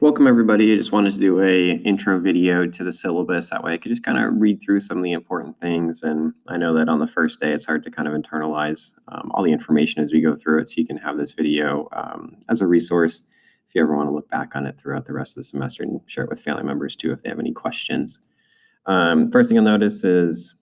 Welcome everybody. I just wanted to do a intro video to the syllabus. That way I could just kind of read through some of the important things. And I know that on the first day, it's hard to kind of internalize all the information as we go through it. So you can have this video as a resource if you ever want to look back on it throughout the rest of the semester and share it with family members too if they have any questions. First thing you'll notice is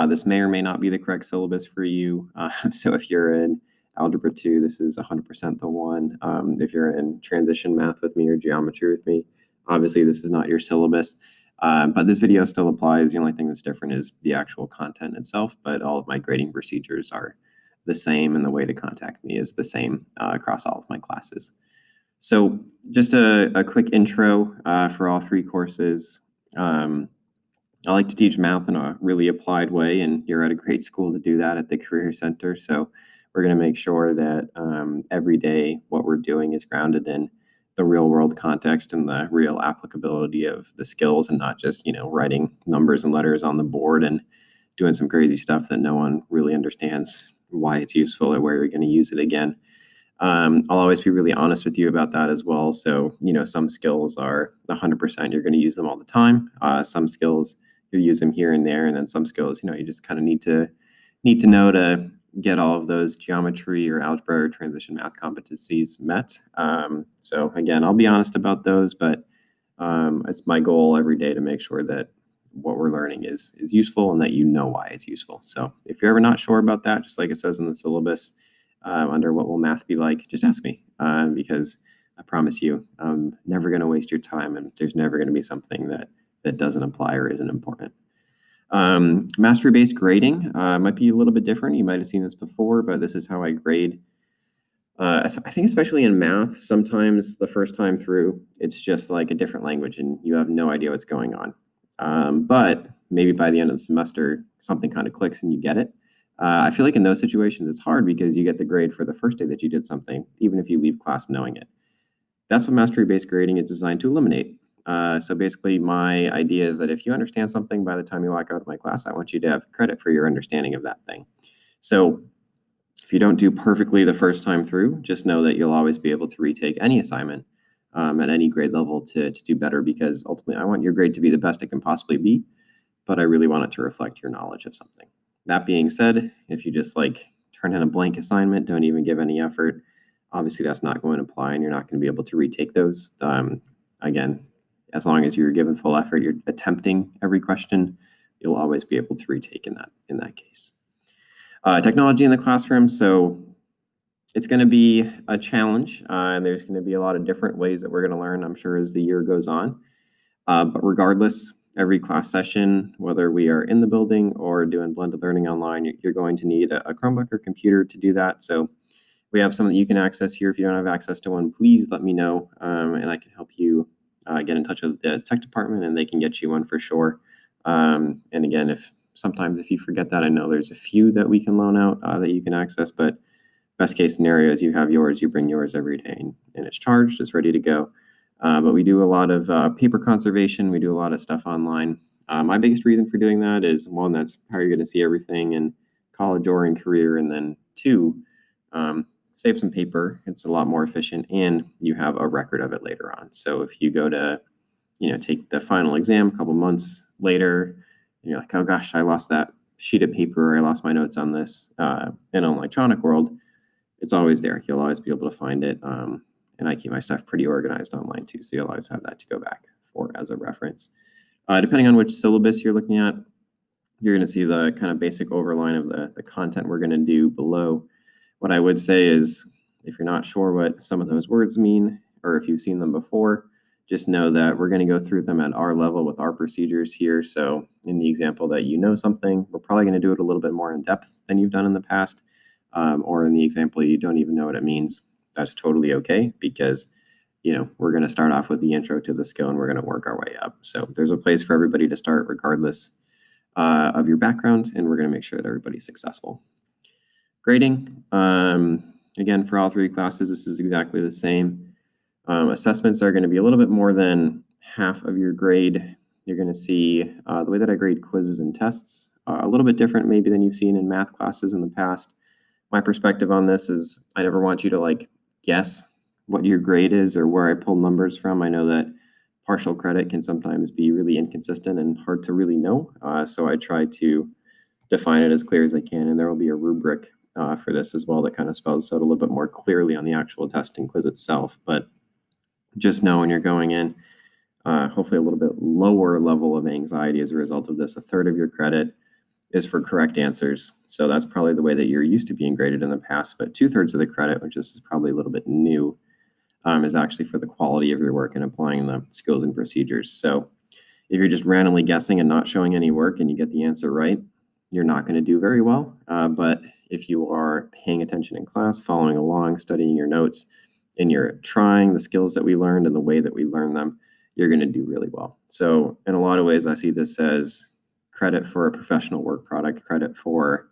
this may or may not be the correct syllabus for you. So if you're in Algebra 2, this is 100% the one. If you're in transition math with me or geometry with me, obviously this is not your syllabus, but this video still applies. The only thing that's different is the actual content itself, but all of my grading procedures are the same and the way to contact me is the same across all of my classes. So just a quick intro for all three courses. I like to teach math in a really applied way, and you're at a great school to do that at the Career Center. So we're going to make sure that every day what we're doing is grounded in the real world context and the real applicability of the skills, and not just, writing numbers and letters on the board and doing some crazy stuff that no one really understands why it's useful or where you're going to use it again. I'll always be really honest with you about that as well. So, some skills are 100% you're going to use them all the time. Some skills you use them here and there, and then some skills, you just kind of need to know to get all of those geometry or algebra or transition math competencies met. So again, I'll be honest about those, but it's my goal every day to make sure that what we're learning is useful and that you know why it's useful. So if you're ever not sure about that, just like it says in the syllabus, under what will math be like, just ask me, because I promise you, I'm never going to waste your time, and there's never going to be something that doesn't apply or isn't important. Mastery-based grading might be a little bit different. You might have seen this before, but this is how I grade. I think especially in math, sometimes the first time through, it's just like a different language and you have no idea what's going on. But maybe by the end of the semester, something kind of clicks and you get it. I feel like in those situations, it's hard because you get the grade for the first day that you did something, even if you leave class knowing it. That's what mastery-based grading is designed to eliminate. So basically, my idea is that if you understand something by the time you walk out of my class, I want you to have credit for your understanding of that thing. So if you don't do perfectly the first time through, just know that you'll always be able to retake any assignment at any grade level to do better, because ultimately I want your grade to be the best it can possibly be, but I really want it to reflect your knowledge of something. That being said, if you just turn in a blank assignment, don't even give any effort, obviously that's not going to apply and you're not going to be able to retake those. Again, as long as you're given full effort, you're attempting every question, you'll always be able to retake in that case. Technology in the classroom. So it's going to be a challenge, and there's going to be a lot of different ways that we're going to learn, I'm sure, as the year goes on. But regardless, every class session, whether we are in the building or doing blended learning online, you're going to need a Chromebook or computer to do that. So we have some that you can access here. If you don't have access to one, please let me know, and I can help you get in touch with the tech department and they can get you one for sure. And again, if you forget that, I know there's a few that we can loan out that you can access, but best case scenario is you have yours, you bring yours every day and it's charged, it's ready to go. But we do a lot of paper conservation. We do a lot of stuff online. My biggest reason for doing that is, one, that's how you're going to see everything in college or in career. And then two, save some paper. It's a lot more efficient and you have a record of it later on. So if you go to, take the final exam a couple months later, and you're like, oh gosh, I lost that sheet of paper, or I lost my notes on this in an electronic world, it's always there. You'll always be able to find it. And I keep my stuff pretty organized online too, so you'll always have that to go back for as a reference. Depending on which syllabus you're looking at, you're going to see the kind of basic overline of the content we're going to do below. What I would say is, if you're not sure what some of those words mean, or if you've seen them before, just know that we're going to go through them at our level with our procedures here. So in the example that you know something, we're probably going to do it a little bit more in depth than you've done in the past. Or in the example, you don't even know what it means. That's totally okay, because we're going to start off with the intro to the skill and we're going to work our way up. So there's a place for everybody to start regardless of your background, and we're going to make sure that everybody's successful. Grading, again, for all three classes, this is exactly the same. Assessments are going to be a little bit more than half of your grade. You're going to see the way that I grade quizzes and tests a little bit different maybe than you've seen in math classes in the past. My perspective on this is I never want you to guess what your grade is or where I pull numbers from. I know that partial credit can sometimes be really inconsistent and hard to really know. So I try to define it as clear as I can, and there will be a rubric for this as well that kind of spells out a little bit more clearly on the actual testing quiz itself. But just know when you're going in, hopefully a little bit lower level of anxiety as a result of this. A third of your credit is for correct answers. So that's probably the way that you're used to being graded in the past. But 2/3 of the credit, which is probably a little bit new, is actually for the quality of your work and applying the skills and procedures. So if you're just randomly guessing and not showing any work and you get the answer right, you're not going to do very well. But if you are paying attention in class, following along, studying your notes, and you're trying the skills that we learned and the way that we learn them, you're going to do really well. So in a lot of ways, I see this as credit for a professional work product, credit for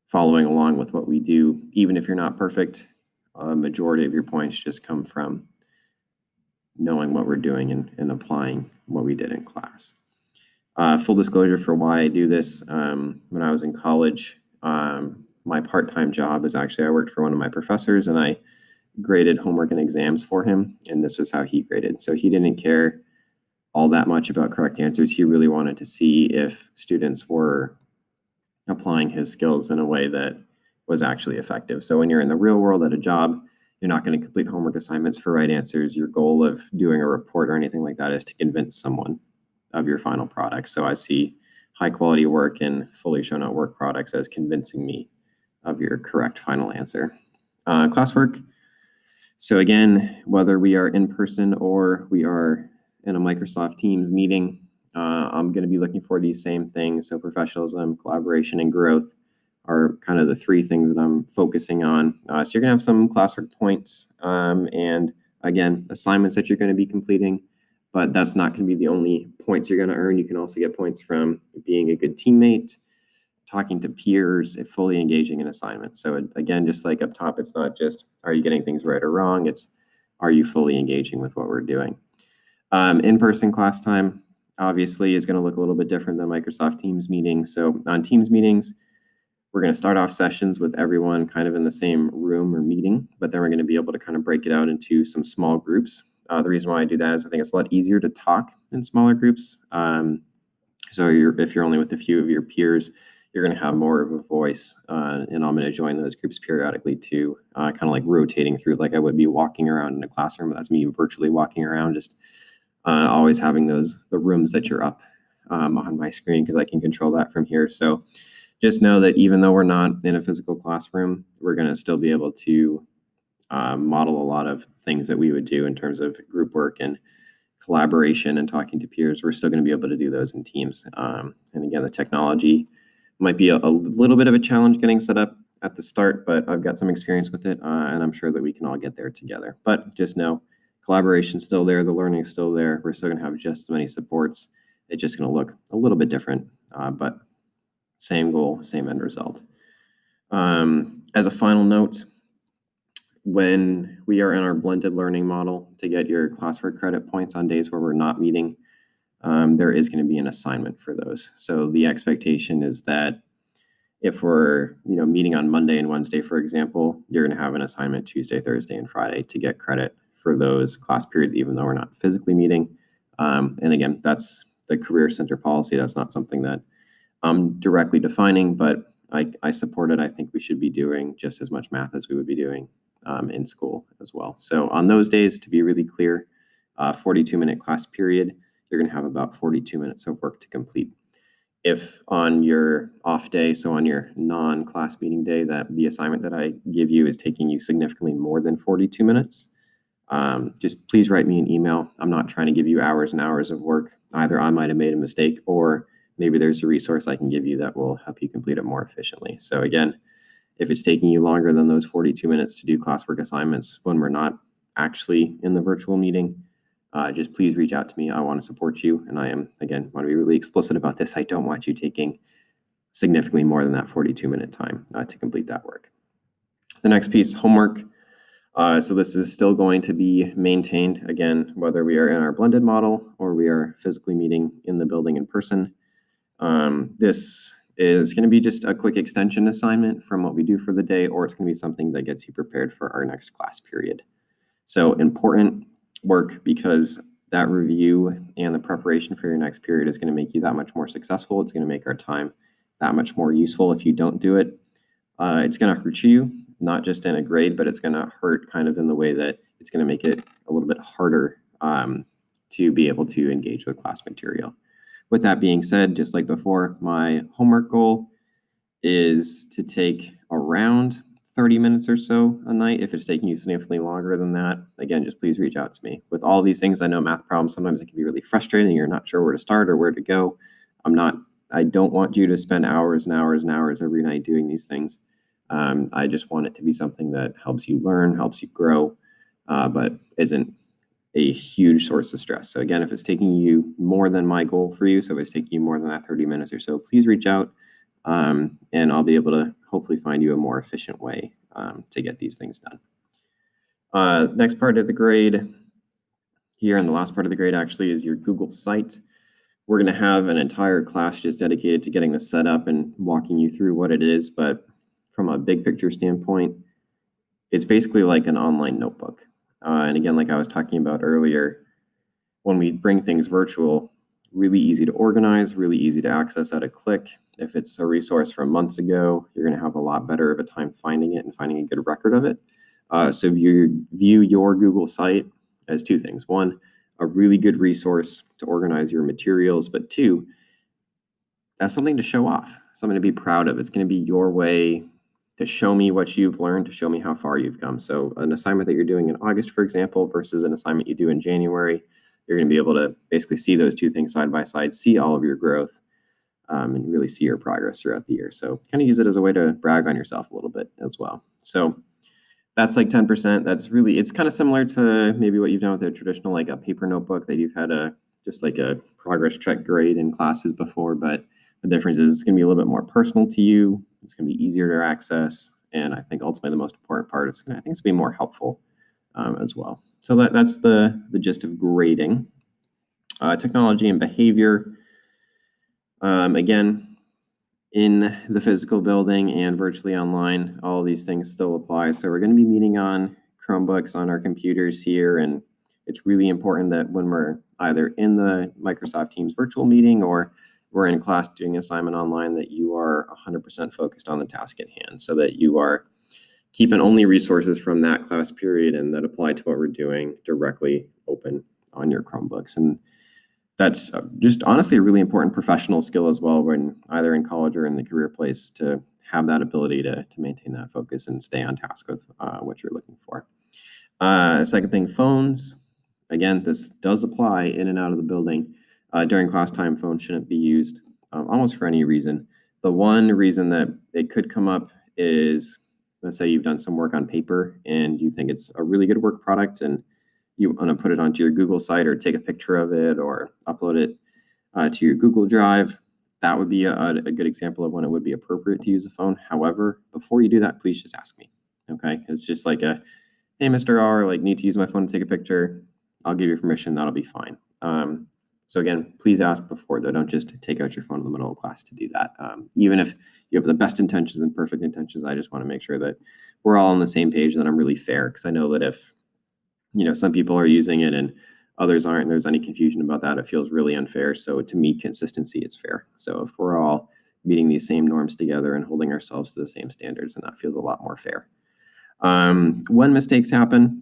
following along with what we do. Even if you're not perfect, a majority of your points just come from knowing what we're doing and applying what we did in class. Full disclosure for why I do this, when I was in college, my part-time job is actually I worked for one of my professors and I graded homework and exams for him, and this was how he graded. So he didn't care all that much about correct answers. He really wanted to see if students were applying his skills in a way that was actually effective. So when you're in the real world at a job, you're not going to complete homework assignments for right answers. Your goal of doing a report or anything like that is to convince someone of your final product. So I see high quality work and fully shown out work products as convincing me of your correct final answer. Classwork. So again, whether we are in person or we are in a Microsoft Teams meeting, I'm going to be looking for these same things. So professionalism, collaboration, and growth are kind of the three things that I'm focusing on. So you're going to have some classwork points and again, assignments that you're going to be completing, but that's not going to be the only points you're going to earn. You can also get points from being a good teammate, talking to peers, and fully engaging in assignments. So again, just like up top, it's not just, are you getting things right or wrong? It's, are you fully engaging with what we're doing? In-person class time, obviously, is going to look a little bit different than Microsoft Teams meetings. So on Teams meetings, we're going to start off sessions with everyone kind of in the same room or meeting, but then we're going to be able to kind of break it out into some small groups. The reason why I do that is I think it's a lot easier to talk in smaller groups. So if you're only with a few of your peers, you're going to have more of a voice, and I'm going to join those groups periodically too, kind of like rotating through like I would be walking around in a classroom. That's me virtually walking around, just always having the rooms that you're up on my screen because I can control that from here. So just know that even though we're not in a physical classroom, we're going to still be able to model a lot of things that we would do in terms of group work and collaboration and talking to peers. We're still going to be able to do those in Teams. And again, the technology might be a little bit of a challenge getting set up at the start, but I've got some experience with it, and I'm sure that we can all get there together. But just know, collaboration's still there, the learning's still there. We're still going to have just as many supports. It's just going to look a little bit different, but same goal, same end result. As a final note, when we are in our blended learning model to get your classwork credit points on days where we're not meeting, there is going to be an assignment for those. So the expectation is that if we're meeting on Monday and Wednesday, for example, you're going to have an assignment Tuesday, Thursday, and Friday to get credit for those class periods, even though we're not physically meeting. And again, that's the Career Center policy. That's not something that I'm directly defining, but I support it. I think we should be doing just as much math as we would be doing in school as well. So on those days, to be really clear, 42-minute class period, you're going to have about 42 minutes of work to complete. If on your off day, so on your non-class meeting day, that the assignment that I give you is taking you significantly more than 42 minutes, just please write me an email. I'm not trying to give you hours and hours of work. Either I might have made a mistake or maybe there's a resource I can give you that will help you complete it more efficiently. So again, if it's taking you longer than those 42 minutes to do classwork assignments when we're not actually in the virtual meeting, just please reach out to me. I want to support you. And I want to be really explicit about this. I don't want you taking significantly more than that 42-minute time to complete that work. The next piece, homework. So this is still going to be maintained, again, whether we are in our blended model or we are physically meeting in the building in person. This is going to be just a quick extension assignment from what we do for the day, or it's going to be something that gets you prepared for our next class period. So important work, because that review and the preparation for your next period is going to make you that much more successful. It's going to make our time that much more useful. If you don't do it, it's going to hurt you, not just in a grade, but it's going to hurt kind of in the way that it's going to make it a little bit harder to be able to engage with class material. With that being said, just like before, my homework goal is to take around 30 minutes or so a night. If it's taking you significantly longer than that, again, just please reach out to me. With all these things, I know math problems, sometimes it can be really frustrating. You're not sure where to start or where to go. I don't want you to spend hours and hours and hours every night doing these things. I just want it to be something that helps you learn, helps you grow, but isn't a huge source of stress. So again, if it's taking you more than my goal for you, so if it's taking you more than that 30 minutes or so, please reach out, and I'll be able to hopefully find you a more efficient way to get these things done. Next part of the grade here, and the last part of the grade actually, is your Google site. We're going to have an entire class just dedicated to getting this set up and walking you through what it is, but from a big picture standpoint, it's basically like an online notebook. And again, like I was talking about earlier, when we bring things virtual, really easy to organize, really easy to access at a click. If it's a resource from months ago, you're going to have a lot better of a time finding it and finding a good record of it. So you view your Google site as two things. One, a really good resource to organize your materials, but two, that's something to show off, something to be proud of. It's going to be your way to show me what you've learned, to show me how far you've come. So an assignment that you're doing in August, for example, versus an assignment you do in January, you're going to be able to basically see those two things side by side, see all of your growth, and really see your progress throughout the year. So kind of use it as a way to brag on yourself a little bit as well. So that's like 10%. It's kind of similar to maybe what you've done with a traditional, like a paper notebook that you've had just like a progress check grade in classes before, but the difference is it's going to be a little bit more personal to you. It's going to be easier to access. And I think ultimately the most important part is I think it's going to be more helpful as well. So that's the gist of grading. Technology and behavior. Again, in the physical building and virtually online, all these things still apply. So we're going to be meeting on Chromebooks on our computers here. And it's really important that when we're either in the Microsoft Teams virtual meeting or we're in class doing assignment online, that you are 100% focused on the task at hand, so that you are keeping only resources from that class period and that apply to what we're doing directly open on your Chromebooks. And that's just honestly a really important professional skill as well, when either in college or in the career place, to have that ability to maintain that focus and stay on task with what you're looking for. Second thing, phones. Again, this does apply in and out of the building. During class time, phones shouldn't be used almost for any reason. The one reason that it could come up is, let's say you've done some work on paper and you think it's a really good work product and you want to put it onto your Google site or take a picture of it or upload it to your Google Drive. That would be a good example of when it would be appropriate to use a phone. However, before you do that, please just ask me. Okay, it's just like hey, Mr. R, need to use my phone to take a picture. I'll give you permission. That'll be fine. So again, please ask before, though. Don't just take out your phone in the middle of class to do that. Even if you have the best intentions and perfect intentions, I just want to make sure that we're all on the same page and that I'm really fair, because I know that if some people are using it and others aren't, and there's any confusion about that, it feels really unfair. So to me, consistency is fair. So if we're all meeting these same norms together and holding ourselves to the same standards, then that feels a lot more fair. When mistakes happen,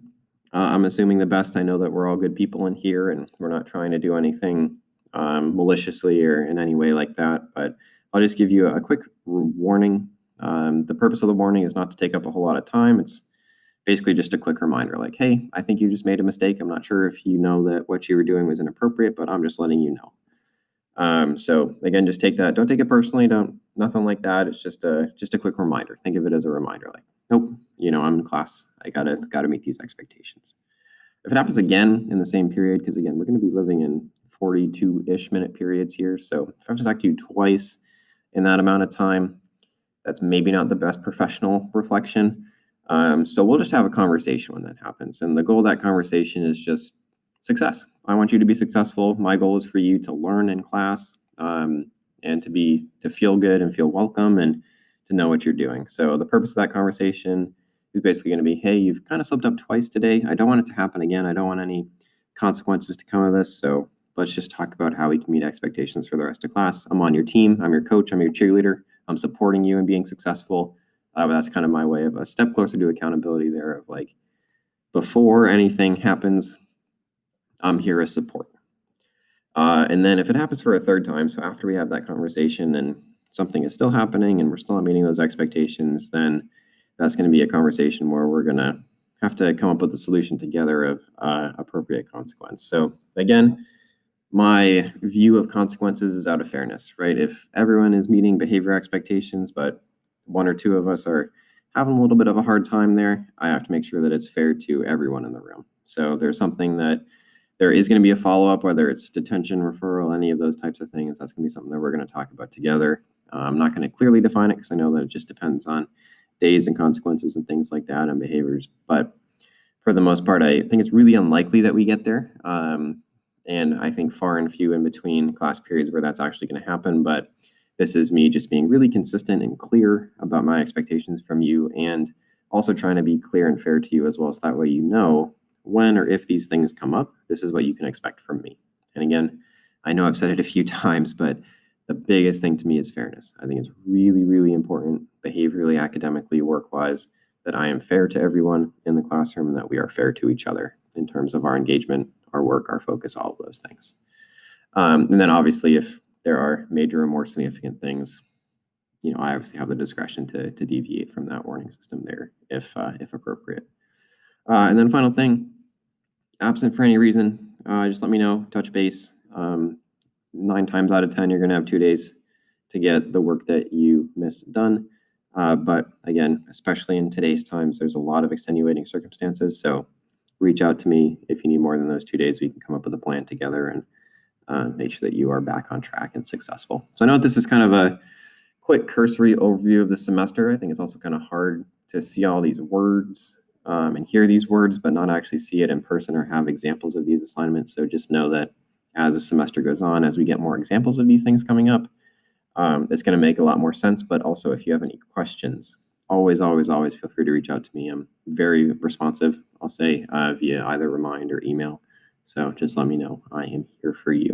I'm assuming the best. I know that we're all good people in here and we're not trying to do anything maliciously or in any way like that, but I'll just give you a quick warning. The purpose of the warning is not to take up a whole lot of time. It's basically just a quick reminder, hey, I think you just made a mistake. I'm not sure if you know that what you were doing was inappropriate, but I'm just letting you know. So again, just take that. Don't take it personally. Nothing like that. It's just a quick reminder. Think of it as a reminder. Nope, I'm in class. I gotta meet these expectations. If it happens again in the same period, because again, we're going to be living in 42-ish minute periods here. So if I have to talk to you twice in that amount of time, that's maybe not the best professional reflection. So we'll just have a conversation when that happens. And the goal of that conversation is just success. I want you to be successful. My goal is for you to learn in class, and to feel good and feel welcome and to know what you're doing. So the purpose of that conversation is basically going to be, hey, you've kind of slipped up twice today. I don't want it to happen again. I don't want any consequences to come of this. So let's just talk about how we can meet expectations for the rest of class. I'm on your team. I'm your coach. I'm your cheerleader. I'm supporting you in being successful. But that's kind of my way of a step closer to accountability there of like, before anything happens, I'm here as support. And then if it happens for a third time, so after we have that conversation and something is still happening and we're still not meeting those expectations, then that's going to be a conversation where we're going to have to come up with a solution together of appropriate consequence. So again, my view of consequences is out of fairness, right? If everyone is meeting behavior expectations, but one or two of us are having a little bit of a hard time there, I have to make sure that it's fair to everyone in the room. So there's something that there is going to be a follow-up, whether it's detention, referral, any of those types of things. That's going to be something that we're going to talk about together. I'm not going to clearly define it because I know that it just depends on days and consequences and things like that and behaviors. But for the most part, I think it's really unlikely that we get there. And I think far and few in between class periods where that's actually going to happen. But this is me just being really consistent and clear about my expectations from you, and also trying to be clear and fair to you as well. So that way you know when or if these things come up, this is what you can expect from me. And again, I know I've said it a few times, but the biggest thing to me is fairness. I think it's really, really important behaviorally, academically, work-wise, that I am fair to everyone in the classroom and that we are fair to each other in terms of our engagement, our work, our focus, all of those things. And then obviously, if there are major or more significant things, I obviously have the discretion to deviate from that warning system there if appropriate. And then final thing, absent for any reason, just let me know, touch base. 9 times out of 10, you're going to have 2 days to get the work that you missed done. But again, especially in today's times, there's a lot of extenuating circumstances. So reach out to me if you need more than those 2 days. We can come up with a plan together and make sure that you are back on track and successful. So I know this is kind of a quick cursory overview of the semester. I think it's also kind of hard to see all these words and hear these words, but not actually see it in person or have examples of these assignments. So just know that as the semester goes on, as we get more examples of these things coming up, it's going to make a lot more sense. But also, if you have any questions, always feel free to reach out to me. I'm very responsive, I'll say, via either remind or email. So just let me know. I am here for you.